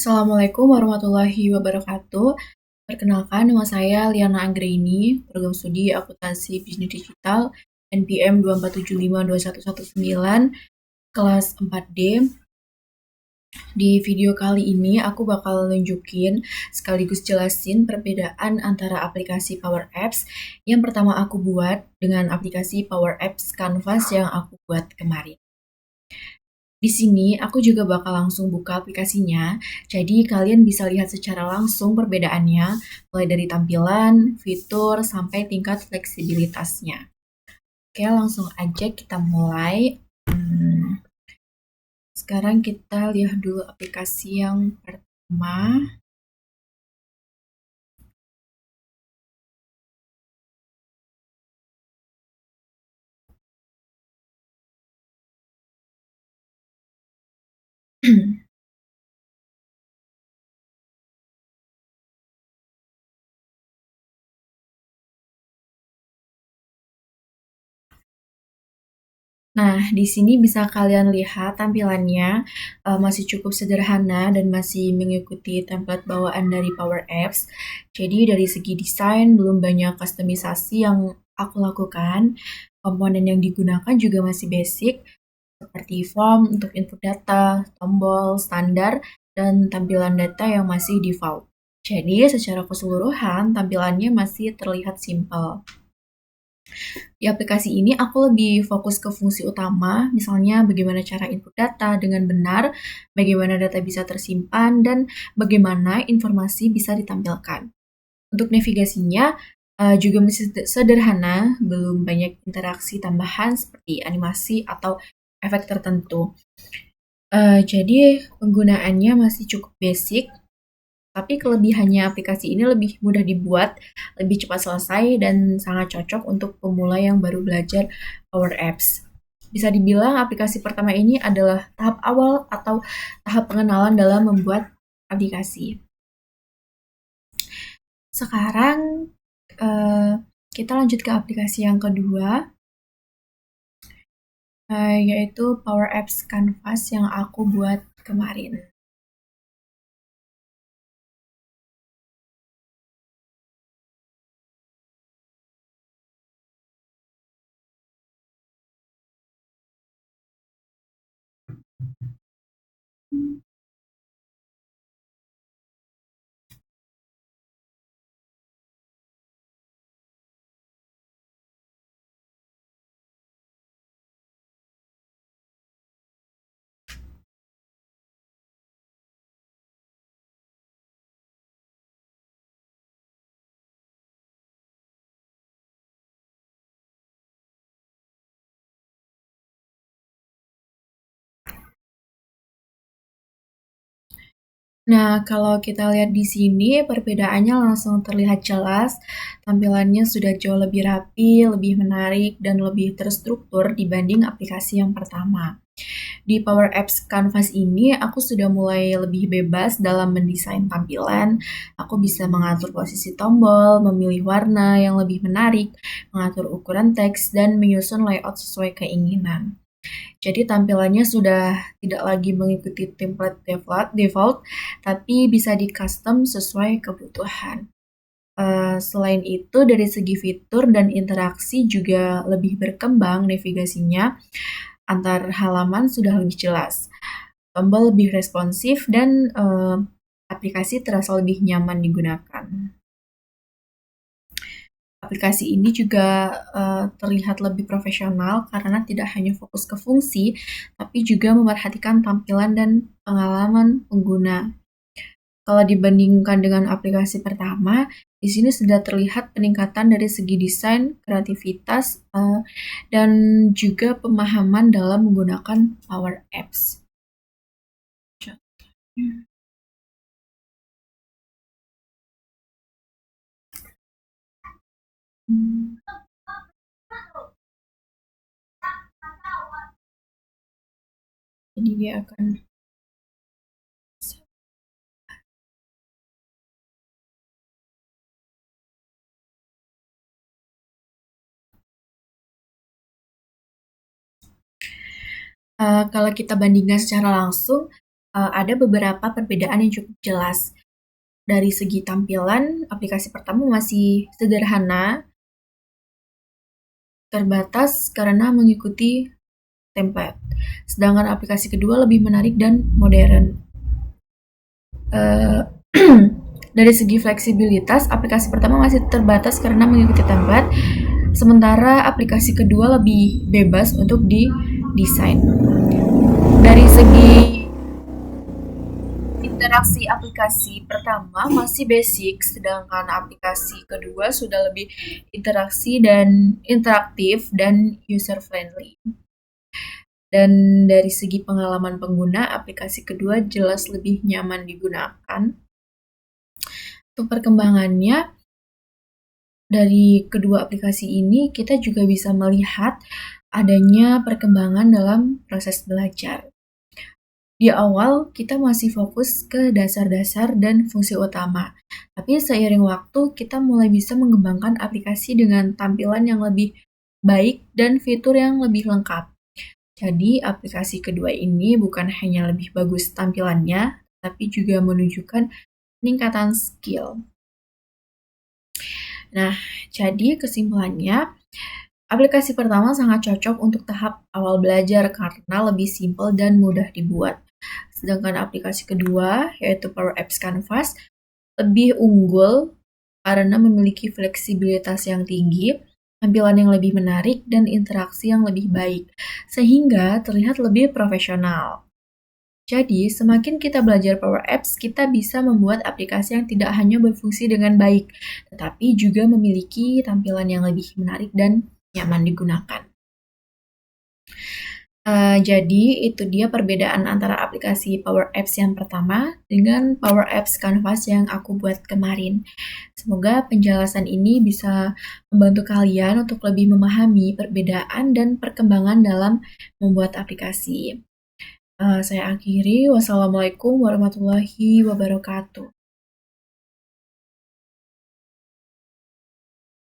Assalamualaikum warahmatullahi wabarakatuh. Perkenalkan, nama saya Liana Anggraini, program studi akuntansi bisnis digital NPM 2475211 kelas 4D. Di video kali ini aku bakal nunjukin sekaligus jelasin perbedaan antara aplikasi Power Apps yang pertama aku buat dengan aplikasi Power Apps Canvas yang aku buat kemarin. Di sini aku juga bakal langsung buka aplikasinya, jadi kalian bisa lihat secara langsung perbedaannya, mulai dari tampilan, fitur, sampai tingkat fleksibilitasnya. Oke, langsung aja kita mulai. Sekarang kita lihat dulu aplikasi yang pertama. Nah, di sini bisa kalian lihat tampilannya masih cukup sederhana dan masih mengikuti template bawaan dari Power Apps. Jadi dari segi desain belum banyak kustomisasi yang aku lakukan. Komponen yang digunakan juga masih basic, seperti form untuk input data, tombol, standar, dan tampilan data yang masih default. Jadi secara keseluruhan tampilannya masih terlihat simpel. Di aplikasi ini aku lebih fokus ke fungsi utama, misalnya bagaimana cara input data dengan benar, bagaimana data bisa tersimpan, dan bagaimana informasi bisa ditampilkan. Untuk navigasinya juga masih sederhana, belum banyak interaksi tambahan seperti animasi atau efek tertentu. Jadi penggunaannya masih cukup basic, tapi kelebihannya aplikasi ini lebih mudah dibuat, lebih cepat selesai, dan sangat cocok untuk pemula yang baru belajar Power Apps. Bisa dibilang aplikasi pertama ini adalah tahap awal atau tahap pengenalan dalam membuat aplikasi. Sekarang kita lanjut ke aplikasi yang kedua, yaitu Power Apps Canvas yang aku buat kemarin. Nah, kalau kita lihat di sini, perbedaannya langsung terlihat jelas. Tampilannya sudah jauh lebih rapi, lebih menarik, dan lebih terstruktur dibanding aplikasi yang pertama. Di Power Apps Canvas ini, aku sudah mulai lebih bebas dalam mendesain tampilan. Aku bisa mengatur posisi tombol, memilih warna yang lebih menarik, mengatur ukuran teks, dan menyusun layout sesuai keinginan. Jadi tampilannya sudah tidak lagi mengikuti template default, tapi bisa di custom sesuai kebutuhan. Selain itu, dari segi fitur dan interaksi juga lebih berkembang navigasinya. Antar halaman sudah lebih jelas. Tombol lebih responsif dan aplikasi terasa lebih nyaman digunakan. Aplikasi ini juga terlihat lebih profesional karena tidak hanya fokus ke fungsi, tapi juga memperhatikan tampilan dan pengalaman pengguna. Kalau dibandingkan dengan aplikasi pertama, di sini sudah terlihat peningkatan dari segi desain, kreativitas, dan juga pemahaman dalam menggunakan Power Apps. Jadi dia akan kalau kita bandingkan secara langsung, ada beberapa perbedaan yang cukup jelas. Dari segi tampilan, aplikasi pertama masih sederhana, terbatas karena mengikuti template. Sedangkan aplikasi kedua lebih menarik dan modern. Dari segi fleksibilitas, aplikasi pertama masih terbatas karena mengikuti template, sementara aplikasi kedua lebih bebas untuk didesain. Dari segi interaksi aplikasi pertama masih basic, sedangkan aplikasi kedua sudah lebih interaksi dan interaktif dan user friendly. Dan dari segi pengalaman pengguna, aplikasi kedua jelas lebih nyaman digunakan. Untuk perkembangannya, dari kedua aplikasi ini kita juga bisa melihat adanya perkembangan dalam proses belajar. Di awal, kita masih fokus ke dasar-dasar dan fungsi utama. Tapi seiring waktu, kita mulai bisa mengembangkan aplikasi dengan tampilan yang lebih baik dan fitur yang lebih lengkap. Jadi, aplikasi kedua ini bukan hanya lebih bagus tampilannya, tapi juga menunjukkan peningkatan skill. Nah, jadi kesimpulannya, aplikasi pertama sangat cocok untuk tahap awal belajar karena lebih simpel dan mudah dibuat. Sedangkan aplikasi kedua, yaitu Power Apps Canvas, lebih unggul karena memiliki fleksibilitas yang tinggi, tampilan yang lebih menarik, dan interaksi yang lebih baik, sehingga terlihat lebih profesional. Jadi, semakin kita belajar Power Apps, kita bisa membuat aplikasi yang tidak hanya berfungsi dengan baik, tetapi juga memiliki tampilan yang lebih menarik dan nyaman digunakan. Jadi, itu dia perbedaan antara aplikasi Power Apps yang pertama dengan Power Apps Canvas yang aku buat kemarin. Semoga penjelasan ini bisa membantu kalian untuk lebih memahami perbedaan dan perkembangan dalam membuat aplikasi. Saya akhiri. Wassalamualaikum warahmatullahi wabarakatuh.